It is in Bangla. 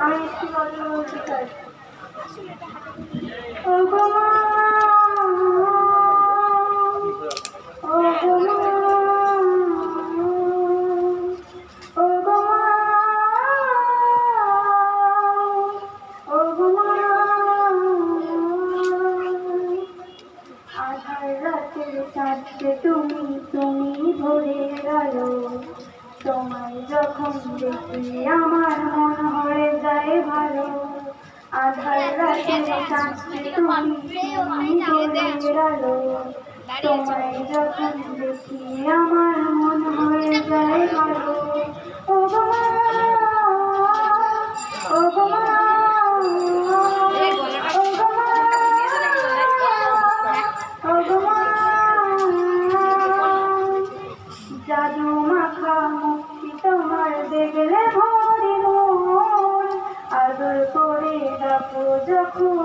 আমি একটু কথা বলতে চাই। ও গো মা, ও গো মা, ও গো মা, ও গো মা। আধার রাতের চাঁদকে তুমি ভরে গেল, তোমায় যখন দেখি আমার মন হয়ে যায় ভালো। আধার রাতের চাঁদকে তুমি ভরে গেল, তোমায় যখন দেখি আমার মন হয়ে যায় ভালো। ও গো মা, ও গো মা, ও গো মা, ও গো মা। জাদু মাখা মুক্তি তোমার দেখলে ভরে মন, আদর করে ডাকো যখন